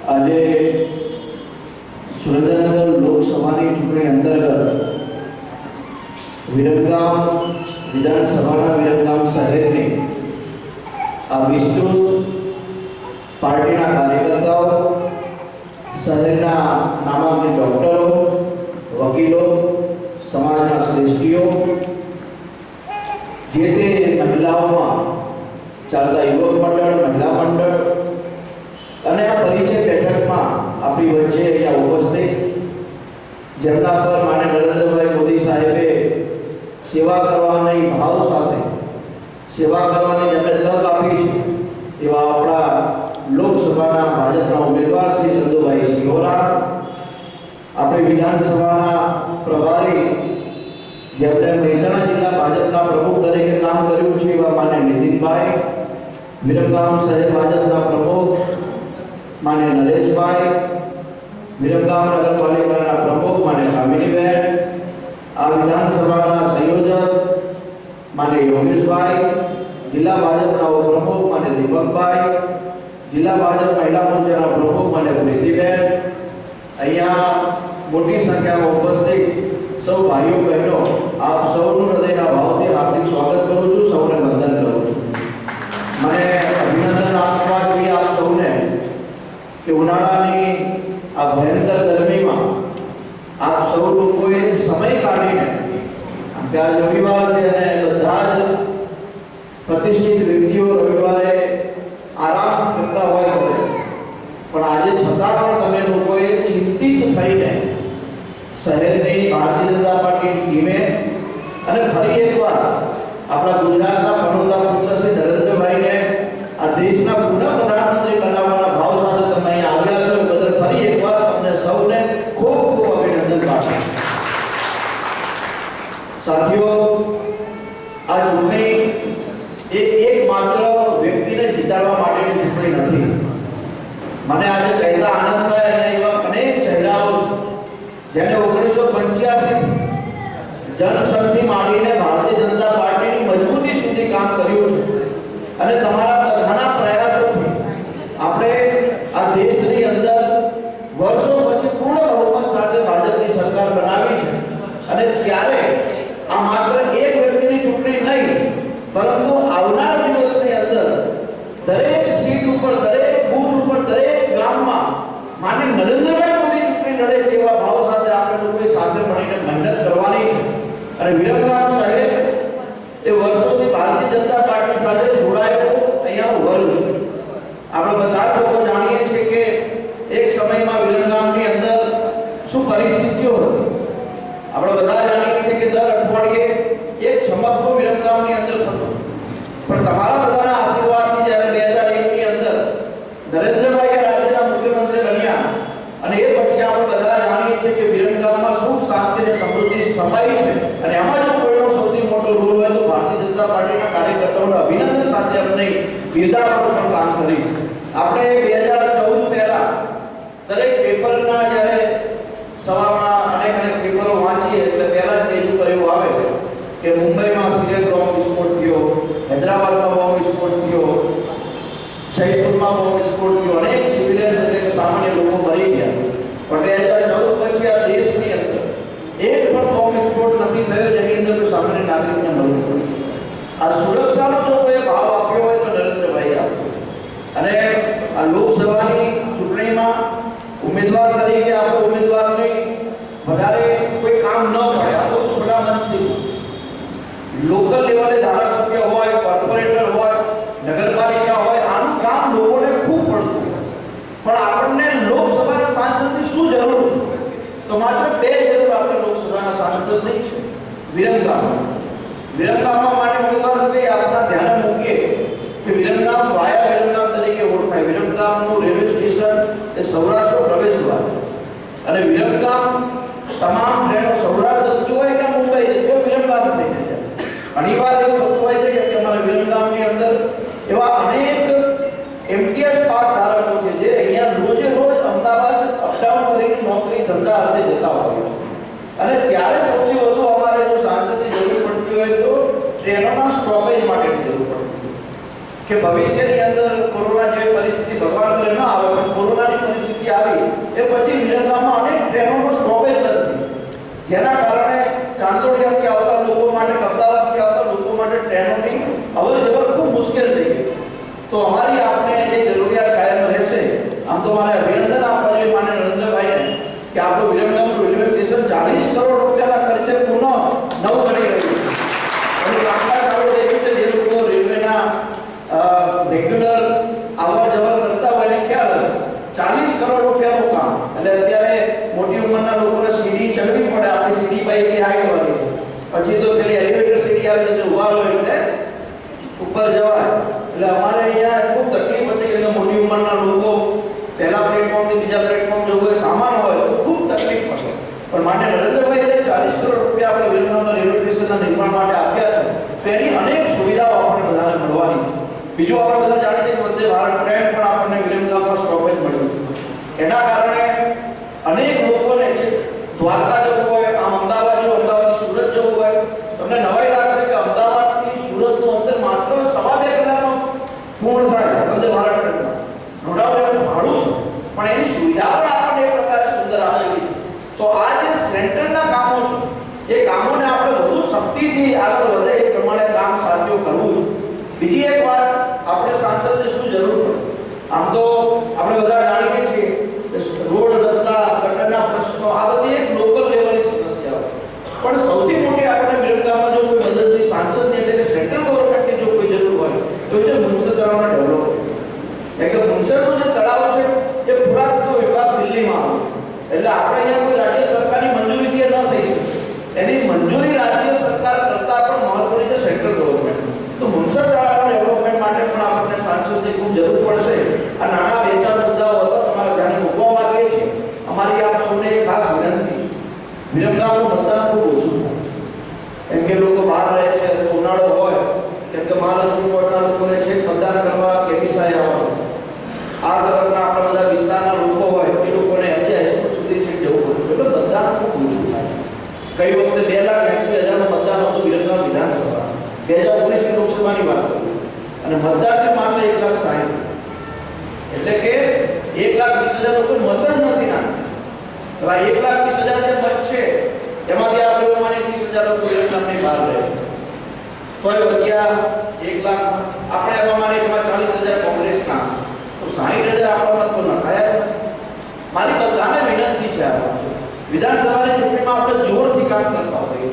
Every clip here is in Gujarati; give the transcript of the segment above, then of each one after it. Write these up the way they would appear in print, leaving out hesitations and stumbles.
આજે સુરેન્દ્રનગર લોકસભાની ચૂંટણી અંતર્ગત વિરમગામ વિધાનસભાના વિરમગામ શહેરની આ વિસ્તૃત પાર્ટીના કાર્યકર્તાઓ, શહેરના નામાંકિત ડોક્ટરો, વકીલો, સમાજના શ્રેષ્ઠીઓ, જે તે મહિલાઓમાં ચાલતા યુવક મંડળ, મહિલા મંડળ અને આ પરિચય બેઠકમાં આપણી વચ્ચે અહીંયા ઉપસ્થિત જેમના પર માનનીય નરેન્દ્રભાઈ મોદી સાહેબે સેવા કરવાની ભાવ સાથે સેવા કરવાની જેમને તક આપી છે એવા આપણા લોકસભાના ભાજપના ઉમેદવાર શ્રી ચંદુભાઈ સિહોરા, આપણી વિધાનસભાના પ્રભારી જેમણે મહેસાણા જિલ્લા ભાજપના પ્રમુખ તરીકે કામ કર્યું છે એવા માન્ય નીતિનભાઈ, વિરમગામ શહેર ભાજપના પ્રમુખ માન્ય નરેશભાઈ, વિરમગામ નગરપાલિકાના પ્રમુખ માન્ય કામિનીબેન, આ વિધાનસભાના સંયોજક માન્ય યોગેશભાઈ, જિલ્લા ભાજપના ઉપપ્રમુખ માન્ય દીપકભાઈ, જિલ્લા ભાજપ મહિલા મોરચાના પ્રમુખ માન્ય પ્રીતિબેન, અહીંયા મોટી સંખ્યામાં ઉપસ્થિત સૌ ભાઈઓ બહેનો, આપ સૌનું હૃદયના ભાવથી હાર્દિક સ્વાગત કરું છું, સૌને વંદન કરું છું. મને અભિનંદન આપવા જોઈએ આપ સૌને કે ઉનાળાની આ ભયંકર ગરમીમાં આપ સૌ લોકોએ સમય કાઢીને, ત્યાં રવિવાર છે અને બધા જ પ્રતિષ્ઠિત વ્યક્તિઓ રવિવારે આરામ કરતા હોય પણ આજે છતાં પણ તમે લોકોએ ચિંતિત થઈને શહેરની ભારતીય જનતા પાર્ટીની ટીમે અને ફરી એકવાર આપણા ગુજરાતના પનોતા પુત્ર શ્રી નરેન્દ્રભાઈને આ દેશના પુનઃ પ્રધાનમંત્રી બનાવવાના ભાવ સાથે તમે અહીં આવ્યા છો એ બદલ ફરી એકવાર તમને સૌને ખૂબ ખૂબ અભિનંદન પાઠવું. સાથીઓ, આ ચૂંટણી એ એક માત્ર વ્યક્તિને જીતાડવા માટેની ચૂંટણી નથી. મને આજે કહેતા આનંદ થાય અને એવા અનેક ચહેરાઓ જેને 1985 જનસંઘથી માંડીને ભારતીય જનતા પાર્ટીની મજબૂતી સુધી કામ કર્યું છે અને તમારા બધાના પ્રયાસોથી આપણે આ દેશની અંદર વર્ષો પછી પૂર્ણ બહુમત સાથે ભાજપની સરકાર બનાવી છે. અને ત્યારે આ માત્ર એક વ્યક્તિની ચૂંટણી નહીં, પરંતુ આવનાર દિવસની અંદર દરેક સીટ ઉપર, દરેક બૂથ ઉપર, દરેક ગામમાં માનનીય નરેન્દ્રભાઈ મોદી ચૂંટણી લડે છે એવા ભાવ સાથે આપણે લોકોએ સાથે મળીને મહેનત કરવાની છે. અને વિરમગામ શહેર એ વર્ષોથી ભારતીય જનતા પાર્ટી સાથે જોડાયેલો અહીંયા વર્ગ છે. આપણે બધા લોકો જાણીએ છીએ કે એક સમયમાં વિરમગામની અંદર શું પરિસ્થિતિઓ હતી. આપણે બધા જાણીએ છીએ કે દર અઠવાડિયે એક છમકતો વિરમગામની અંદર થતો, પણ તમારા બધાના આશીર્વાદથી જ્યારે 2001 ની અંદર નરેન્દ્રભાઈ રાજ્યના મુખ્યમંત્રી બન્યા અને એ પછી આપણે બધા જાણીએ છીએ કે વિરમગામમાં સુખ, શાંતિ અને સમૃદ્ધિ સ્થપાઈ છે. અને એમાં જો કોઈનો સૌથી મોટો રોલ હોય તો ભારતીય જનતા પાર્ટીના કાર્યકર્તાઓને અભિનંદન સાથે આપણે બિરદાવવાનું પણ કામ કરી. આપણે 2014 પહેલા દરેક પેપરના જ્યારે સવારમાં અનેક પેપરો વાંચીએ એટલે પહેલા જ પેજ ઉપર એવું આવે કે મુંબઈમાં સિગરેટ બોમ્બ વિસ્ફોટ થયો, હૈદરાબાદમાં બોમ્બ વિસ્ફોટ થયો, જયપુરમાં બોમ્બ વિસ્ફોટ થયો, અનેક સિવિલિયન્સ એટલે કે સામાન્ય લોકો મરી ગયા. પણ 2014 પછી આ દેશની અંદર એક પણ બોમ્બ વિસ્ફોટ નથી થયો જેની અંદર કોઈ સામાન્ય નાગરિકને મરવું પડ્યું. આ સુરક્ષાનો જો કોઈ ભાવ આપ્યો હોય તો નરેન્દ્રભાઈ આપ્યો. અને આ લોકસભાની ચૂંટણીમાં ઉમેદવાર તરીકે આપણે ઉમેદવારને વધારે કોઈ કામ ન પડે. આ તો છોટા મંચની લોકલ લેવલે ધારાસભ્ય હોય, કોર્પોરેટર હોય, નગરપાલિકા હોય, આનું કામ લોકોને ખૂબ પડતું. પણ આપણને લોકસભાના સાંસદની શું જરૂર છે? તો માત્ર બે જરૂર આપણે લોકસભાના સાંસદની છે. વિરમગામમાં માટે ઉમેદવાર શ્રી આપના ધ્યાને મૂકીએ કે વિરમગામ વાયા વિરમગામ તરીકે ઓળખાય. વિરમગામનું રેલવે સ્ટેશન એ સૌરાષ્ટ્ર પ્રવેશદ્વાર અને વિરમગામ તમામ ટ્રેનો સૌરાષ્ટ્ર જતી હોય કે મુંબઈ જતી હોય વિરમગામ થઈને જાય. ઘણીવાર એવું થતું હોય છે કે અમારા વિરમગામની અંદર એવા અનેક એમટીએસ પાસ ધારકો છે જે અહીંયા રોજે રોજ અમદાવાદ અપડાઉન કરીને નોકરી ધંધા અર્થે જતા હોય છે. અને ત્યારે સૌથી વધુ અમારે જો સાંસદની જરૂર પડતી હોય તો ટ્રેનોના સ્ટોપેજ માટેની જરૂર પડતી કે ભવિષ્યની અંદર કોરોના જેવી પરિસ્થિતિ ભગવાન કરે ન આવે, પણ કોરોનાની પરિસ્થિતિ કે પછી વિરમગામમાં અનેક ટ્રેનોનો સ્ટોપેજ નથી, જેના કારણે ચાંદોડિયાથી આવતા લોકો માટે, અમદાવાદથી આવતા લોકો માટે ટ્રેનોની અવરજવર ખૂબ મુશ્કેલ થઈ ગઈ. તો અમારી આપને એ જરૂરિયાત કાયમ રહેશે. આમ તો મારે અભિનંદન આપવા જોઈએ માન્ય નરેન્દ્રભાઈને કે આપણું વિરમગામ રેલવે સ્ટેશન 40 કરોડ રૂપિયાના ખર્ચે પુનઃ નવું બની રહ્યું છે. અને કામકાજ ચાલુ થયું છે. જે લોકો રેલવેના રેગ્યુલર આવર જવર કરતા હોય એને ખ્યાલ હશે 40 કરોડ રૂપિયાનું કામ. એટલે અત્યારે મોટી ઉંમરના લોકોને સીડી ચડવી પડે. આપણી સીડી પર એટલી હાઈટ વાળી છે, પછી તો પેલી એલિવેટર સીડી આવે છે, ઉભા હોય એટલે ઉપર જવાય. એટલે અમારે અહીંયા ખૂબ તકલીફ હતી કે મોટી ઉંમરના લોકો પહેલા પ્લેટફોર્મથી બીજા પ્લેટફોર્મ જવું હોય, સામાન હોય તો ખૂબ તકલીફ પડે. પણ માન્ય નરેન્દ્રભાઈએ 40 કરોડ રૂપિયા આપણે વિરમગામના રેલવે સ્ટેશનના નિર્માણ માટે આપ્યા છે, તો એની અનેક સુવિધાઓ આપણે બધાને મળવાની. બીજું આપણે બધા જાણીએ છીએ કે વંદે ભારત ટ્રેન પણ આપણને વિરમગામમાં સ્ટોપેજ મળ્યું. એના કારણે અનેક લોકોને જે દ્વારકા જવું હોય, આમ અમદાવાદ જવું, અમદાવાદથી સુરત જવું હોય, તમને નવાઈ લાગશે કે અમદાવાદથી સુરતનું અંતર માત્ર 2.5 કલાકમાં પૂર્ણ થાય વંદે ભારત ટ્રેનમાં. નો ડાઉટ એનું ભાડું છે, પણ એની સુવિધા પણ આપણને એક પ્રકારે સુંદર આપેલી. તો આ જે સેન્ટ્રલના કામો છે, એ કામોને આપણે વધુ શક્તિથી આગળ વધે એ પ્રમાણે કામ સાથીઓ કરવું. બીજી એક વાત, આપણે સાંસદને શું જરૂર પડે? આમ તો આપણે બધા જાણીએ છીએ રોડ, રસ્તા, ગટરના પ્રશ્નો આ બધી એક લોકલ લેવલની સમસ્યાઓ, પણ સૌથી મોટી આપણે વિરમગામમાં જો કોઈ મદદની સાંસદની એટલે કે સેન્ટ્રલ ગવર્નમેન્ટની જો કોઈ જરૂર હોય તો એ છે મુનસર તળાવના ડેવલપમેન્ટ. એટલે કે મુનસરનું જે તળાવ છે એ પુરાતત્વ વિભાગ દિલ્હીમાં આવે, એટલે આપણે અહીંયા કોઈ રાજ્ય સરકારની મંજૂરીથી ન થઈ શકે. એની મંજૂરી રાજ્ય સરકાર કરતા પણ મહત્વની છે સેન્ટ્રલ ગવર્નમેન્ટ. તો મુનસર તળાવના ડેવલપમેન્ટ માટે પણ આપણને સાંસદની ખૂબ જરૂર પડશે. આ નાના 2-4 મુદ્દાઓ હતા તમારા ધ્યાને મૂકવા માંગીએ છીએ. અમારી આપ સૌને ખાસ વિનંતી, વિરમગામનું મતદાન ખૂબ ઓછું થાય, કેમ કે લોકો બહાર રહે છે, ઉનાળો હોય, કેમ કે મહાલક્ષ્મી કોટના લોકોને છે મતદાન કરવા કેવીસાય આવવાનું, આ તરફના આપણા બધા વિસ્તારના લોકો હોય એ લોકોને હાઈસ્કૂલ સુધી છે જવું પડે, એટલે મતદાન ખૂબ ઓછું થાય. કઈ વખતે 2,80,000નું મતદાન હતું વિરમગામ વિધાનસભા, 2019ની લોકસભાની વાત કરું, અને મતદાર માત્ર 1,60,000, એટલે કે 1,20,000 લોકો મત જ નથી નાખતા. હવે 1,20,000 જે મત છે એમાંથી આપણે પ્રમાણે 20,000 લોકો વિરમગામની બહાર રહે, તોય વધ્યા 1,00,000. આપણે પ્રમાણે 40,000 કોંગ્રેસના, તો 60,000 આપણા મત તો નખાયા. મારી બધાને વિનંતી છે, આ વિધાનસભાની ચૂંટણીમાં આપણે જોરથી કામ કરતા હોઈએ,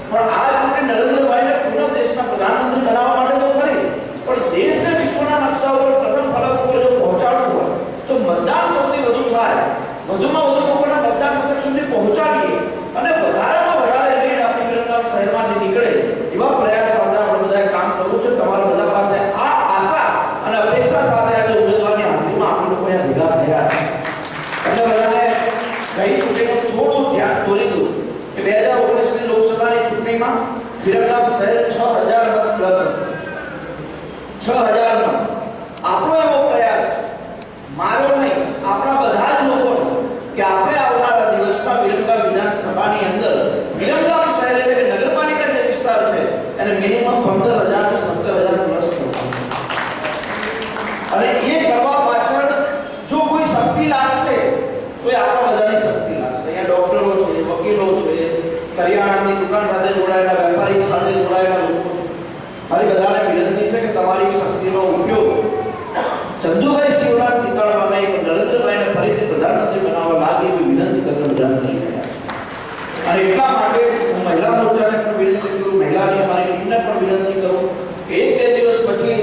પણ આ ચૂંટણી નરેન્દ્રભાઈને પુનઃ દેશના પ્રધાનમંત્રી બનાવવા માટે તો ખરી, પણ દેશને વિશ્વના નકશા ઉપર પ્રથમ ફલક ઉપર જો પહોંચાડવું હોય તો મતદાન સૌથી વધુ થાય, વધુમાં વધુ લોકોને મતદાન મથક સુધી પહોંચાડીએ અને વધારેમાં વધારે લીડ આપણી વિરમગામ શહેરમાંથી નીકળે એવા પ્રયાસ સાથે આપણે બધાએ કામ કરવું છે. તમારા બધા પાસે આ આશા અને અપેક્ષા સાથે આજે ઉમેદવારની હાજરીમાં આપણે લોકો અહીંયા ભેગા થયા છે. એટલે બધાને ગઈ ચૂંટણીનું થોડું ધ્યાન દોરી દઉં કે 2019ની લોકસભાની ચૂંટણીમાં વિરમગામ શહેર 6,000 મત પ્લસ 6,000 મત. આપણો એવો પ્રયાસ, મારો નહીં, આપણા બધા જ લોકોનો, કે આપણે આવનારા દિવસમાં વિરમગામ વિધાનસભાની અંદર વિરમગામ શહેર એટલે કે નગરપાલિકા જે વિસ્તાર છે એને મિનિમમ 15,000 થી 17,000 પ્લસ કરવાનું. અને એ કરવા પાછળ જો કોઈ શક્તિ લાગશે તો એ આપણા બધાની શક્તિ લાગશે. અહીંયા ડોક્ટરો છે, વકીલો છે, કરિયાણાની દુકાન સાથે જોડાયેલા વેપારી સાથે જોડાયેલા લોકો છે. મારી બધાને વિનંતી છે કે તમારી શક્તિનો ઉપયોગ ચંદુભાઈ શિવરાજ ચિતાળવામાં એક નરેન્દ્રભાઈને ફરીથી પ્રધાનમંત્રી બનાવવા લાગે એવી વિનંતી તમને બધાને કરી રહ્યા છે. અને એટલા માટે હું મહિલા મોરચાને પણ વિનંતી કરું, મહિલાની અમારી ટીમને પણ વિનંતી કરું કે 1-2 દિવસ પછી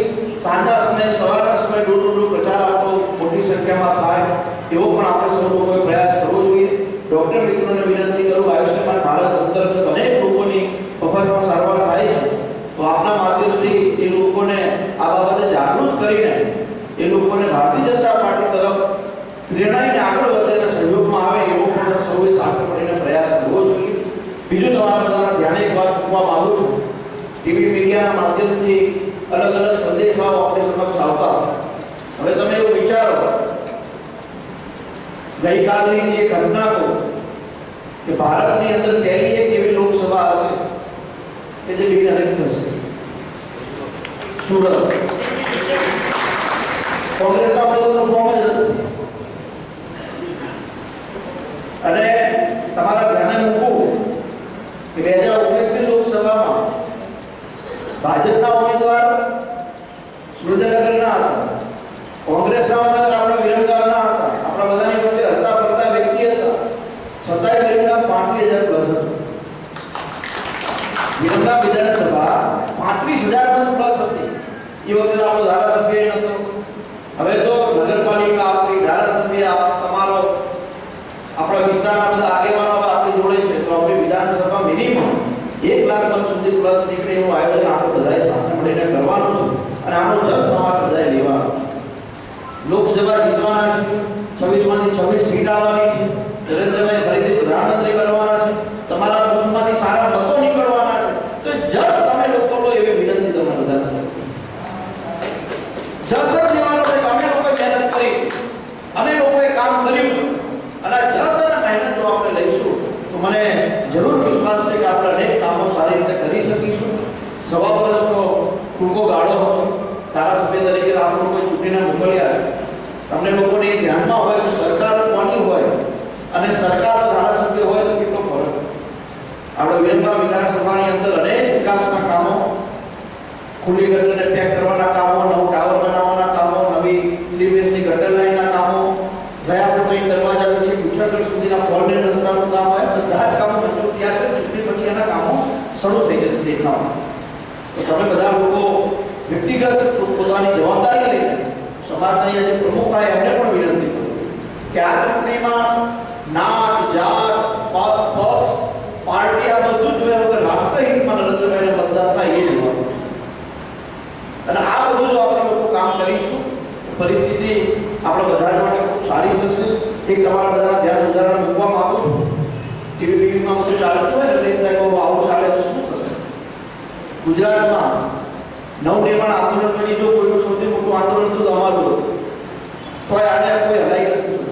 સાંજના સમયે, સવારના સમયે ડોર ટુ ડોર પ્રચાર આપણો મોટી સંખ્યામાં થાય એવો પણ આપણે સૌ લોકોએ પ્રયાસ કરવો જોઈએ. ડૉક્ટર મિત્રોને વિનંતી કરું, આયુષ્યમાન ભારત અંતર્ગત અનેક લોકોની મફતમાં સારવાર થાય છે, તો આપના માધ્યમથી એ લોકોને આ બાબતે જાગૃત કરીને એ લોકોને ભારતીય જનતા પાર્ટી તરફ પ્રેરણાઈને આગળ વધે અને સહયોગમાં આવે એવો પણ સૌએ સાથે મળીને પ્રયાસ કરવો જોઈએ. બીજું તમારા બધાના ધ્યાને એક વાત મૂકવા માંગુ છું, ટીવી મીડિયાના માધ્યમથી અલગ અલગ સંદેશાઓ આપણી સમક્ષ આવતા. હવે તમે એવું વિચારો, ગઈકાલની જે ઘટના કહું કે ભારતની અંદર પહેલી એક એવી લોકસભા હશે કે જે બિનહરીફ થશે, સુરત. કોંગ્રેસના પદોનો ફોર્મ જ નથી. હવે તો નગરપાલિકા આપણી ધારાસભ્ય તમારો આપણા વિસ્તારના બધા આગેવાનો આપણી જોડે છે, તો આપણી વિધાનસભા મિનિમમ 1 લાખ મત સુધી પ્લસ નીકળે એવું આયોજન આપણે બધાએ સાથે મળીને કરવાનું છે અને આનો જસ તમારે બધાએ લેવાનો. લોકસભા જીતવાના છે, 26 માંથી 26 સીટ આવવાની છે, નરેન્દ્રભાઈ ફરીથી પ્રધાનમંત્રી બનવાના છે, તમારા બૂથમાંથી સારા મતો નીકળવાના છે, તો જસ તમે લોકો લો એવી વિનંતી તમને બધાને. જસ જીવાનો છે, અમે લોકોએ મહેનત કરી, અમે લોકોએ કામ કર્યું અને જસ અને મહેનત જો આપણે લઈશું તો મને જરૂર વિશ્વાસ છે કે આપણે અનેક કામો સારી રીતે કરી શકીશું. સવા વર્ષનો ટૂંકો ગાળો હતો, ધારાસભ્ય તરીકે આપણે લોકોએ ચૂંટીને મોકલ્યા છે. તમને લોકોને એ ધ્યાનમાં હોય કે સરકાર કોની હોય અને સરકારનો ધારાસભ્ય હોય તો કેટલો ફરક. આપણે વિરમગામ વિધાનસભાની અંદર અનેક વિકાસના કામો, ખુલ્લી ગટરને પેક કરવાના કામો, નવું ટાવર બનાવવાના કામો, નવી ત્રિવેશની ગટર લાઈનના કામો, ગયા પછી દરવાજા પછી ઉઠાગઢ સુધીના ફોરલેન રસ્તાનું કામ હોય, બધા જ કામો મંજૂર થયા છે. ચૂંટણી પછી એના કામો શરૂ થઈ જશે દેખાવા. તો તમે બધા લોકો વ્યક્તિગત પોતાની જવાબદારી લઈને સમાજના જે પ્રમુખ હોય એમને પણ વિનંતી કરું કે આ ચૂંટણીમાં નાત, જાત, પક્ષ, પાર્ટી આ બધું જોયા વગર રાષ્ટ્રહિતમાં નરેન્દ્રભાઈને મતદાન થાય એ જોવાનું. અને આ બધું જો આપણે લોકો કામ કરીશું પરિસ્થિતિ આપણા બધા માટે ખૂબ સારી થશે. એક તમારા બધાના ધ્યાન ઉદાહરણ મૂકવા માંગુ છું. ટીવીમાં બધું ચાલતું હોય એટલે એક થાય આવું ચાલે તો શું થશે. ગુજરાતમાં નવનિર્માણ આંદોલન પછી જો કોઈનું સૌથી મોટું આંદોલન તો અમારું હતું, તો આને કોઈ હલાઈ નથી શકતું.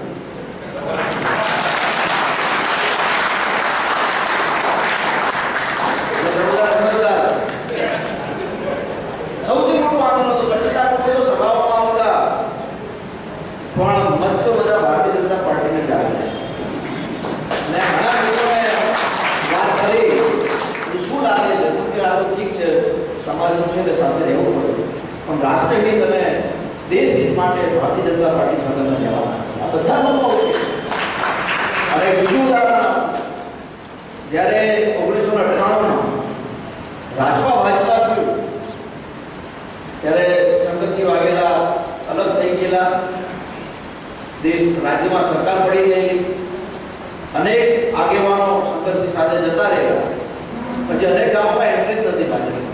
સૌથી મોટું આંદોલન હતું. પછી કોઈ સભાઓમાં આવતા પણ મત તો બધા ભારતીય જનતા પાર્ટીને જ આવે. અને ઘણા લોકોને વાત કરી શું લાગે છે કે આ ઠીક છે, સમાજનું છે તે સાથે રહેવું પડે, પણ રાષ્ટ્રહિત અને દેશ હિત માટે ભારતીય જનતા પાર્ટી સાથે ન જવાના. આ બધા લોકો છે. અને બીજું ઉદાહરણ, જ્યારે 1998માં રાજપા ભાજપા થયું ત્યારે શંકરસિંહ વાઘેલા અલગ થઈ ગયેલા, દેશ રાજ્યમાં સરકાર પડી ગઈ, અનેક આગેવાનો શંકરસિંહ સાથે જતા રહ્યા, પછી અનેક ગામોમાં એન્ટ્રી જ નથી લાગી.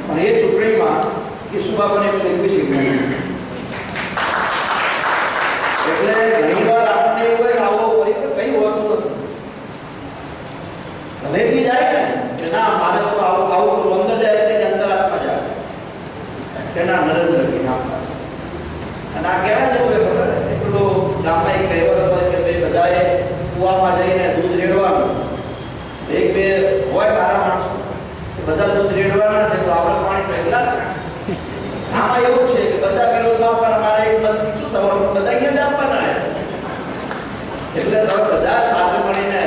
અને એ ચૂંટણીમાં કેશુબાપાને 121 સીટ મળી. એટલે ઘણીવાર આપણે એવું હોય આવો પરિબળ કઈ હોતું નથી. ભલેથી જાય ને કે ના મારે તો આવું કરું, અંદર જાય એટલે અંતરાત્મા જાય કે ના નરેન્દ્રભાઈ નામ. અને આ કેવા જેવું હોય ખબર ને, પેલું ગામમાં એક કહેવત હોય કે ભાઈ બધાએ કૂવામાં જઈને દૂધ રેડવાનું. એક બે હોય મારા માણસો બધા દૂધ રેડવાના છે તો આપણે પાણી ગ્લાસ. આમાં એવું છે કે બધા વિરોધમાં પણ અમારે એક મતથી શું થવાનું, બધા અહીંયા જ આપવાના. એટલે તમે બધા સાથે મળીને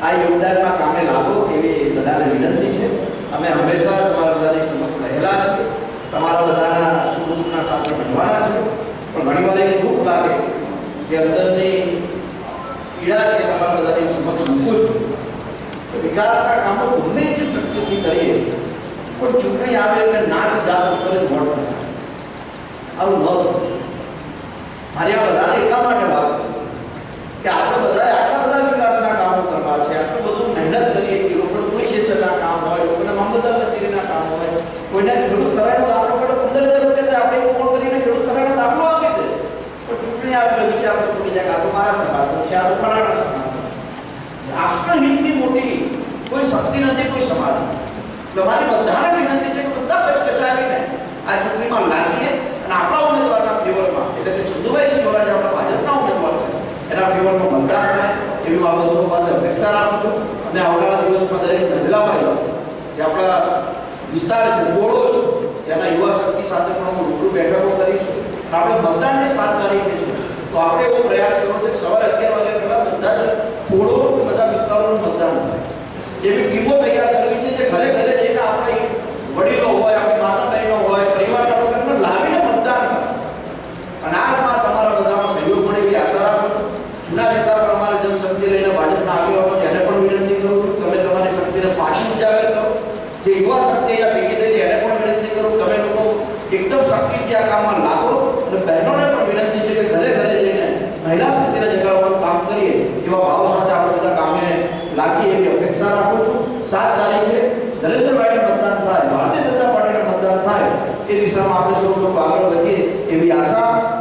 આ યોગદાનમાં કામે લાગો એવી બધાને વિનંતી છે. અમે હંમેશા તમારા બધાની સમક્ષ રહેલા છીએ, તમારા બધાના સુખ દુઃખના સાથે બનવાના છે. પણ ઘણી વાર એક દુઃખ લાગે જે અંદરની પીડા છે તમારા બધાની સમક્ષ મૂકું છું. વિકાસના કામો ગમે એટલી શક્તિથી કરીએ પણ ચૂંટણી આવે એટલે નાક જાત ઉપર જ વોટ થાય. આવું ન થતું. મારી આ બધાને એટલા માટે વાત કે આપણે બધાએ આટલા બધા વિકાસના કામો કરવા છે, આટલું બધું મહેનત કરીએ છીએ. લોકોને કોઈ સેશનના કામ હોય, લોકોને મામલતદાર કચેરીના કામ હોય, કોઈને ખેડૂત કરાયનો દાખલો પડે 15,000 રૂપિયા આપણે ફોન કરીને ખેડૂત કરાયનો દાખલો આપી દે. પણ ચૂંટણી આવે એટલે વિચાર તો પડી જાય કે આ તો મારા સમાજનો છે, આ તો ફલાણા સમાજનો. રાષ્ટ્રહિતથી મોટી કોઈ શક્તિ નથી, કોઈ સમાજ નથી. તમારી બધાને વિનંતી છે કે બધા કચકચાવીને આ ચૂંટણીમાં લાગીએ અને આપણા ઉમેદવારના ફેવરમાં, એટલે કે ચંદુભાઈ શિવરાજ આપણા ભાજપના ઉમેદવાર છે, એના ફેવરમાં મતદાન થાય એવી આ બસો પાસે અપેક્ષા રાખું છું. અને આવનારા દિવસમાં દરેક મહિલા મહિલા જે આપણા વિસ્તાર છે, ગોળો છે, તેના યુવા શક્તિ સાથે પણ હું રૂબરૂ બેઠકો કરીશું. અને આપણે મતદાનને 7 તારીખે છે તો આપણે એવો પ્રયાસ કરવો છે કે સવારે 11 વાગ્યા પહેલા બધા જ ગોળો બધા વિસ્તારોનું મતદાન થાય એવી ટીમો તૈયાર કરવી છે જે ઘરે ઘરે જઈને આપણે વડીલો હોય, આપણી માતા બહેનો હોય, પરિવારના લોકોને લાવીને મતદાન કરે. અને આમાં તમારા બધાનો સહયોગ મળે એવી આશા રાખું છું. જૂના નેતા પણ અમારે જનશક્તિ લઈને ભાજપના આગેવાનો છે એને પણ વિનંતી કરું છું તમે તમારી શક્તિને પાછી ઉજાગર કરો. જે યુવા શક્તિ અહીંયા ભેગી થઈ એને પણ વિનંતી કરું તમે લોકો એકદમ શક્તિથી આ કામમાં લાગો.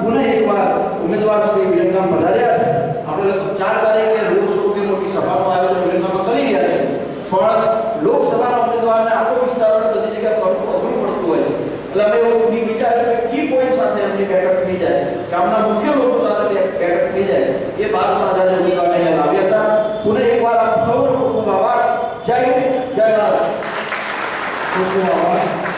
પુનઃ એકવાર ઉમેદવાર શ્રી વિરંગામ વધાર્યા છે. આપણે 4 તારીખે રોડ શો કે મોટી સભાનું આયોજન વિરંગામમાં કરી રહ્યા છે, પણ લોકસભાના ઉમેદવારને આખો વિસ્તાર બધી જગ્યાએ ફરવું અઘરું પડતું હોય છે. એટલે અમે એવું વિચાર્યું કે કી પોઈન્ટ સાથે એમની બેઠક થઈ જાય, ગામના મુખ્ય લોકો સાથે બેઠક થઈ જાય, એ બાબત સાથે ઉમેદવારને અહીંયા લાવ્યા હતા. પુનઃ એકવાર આપ સૌનો ખૂબ ખૂબ આભાર. જય હિન્દ, જય ભારત. ખૂબ ખૂબ આભાર.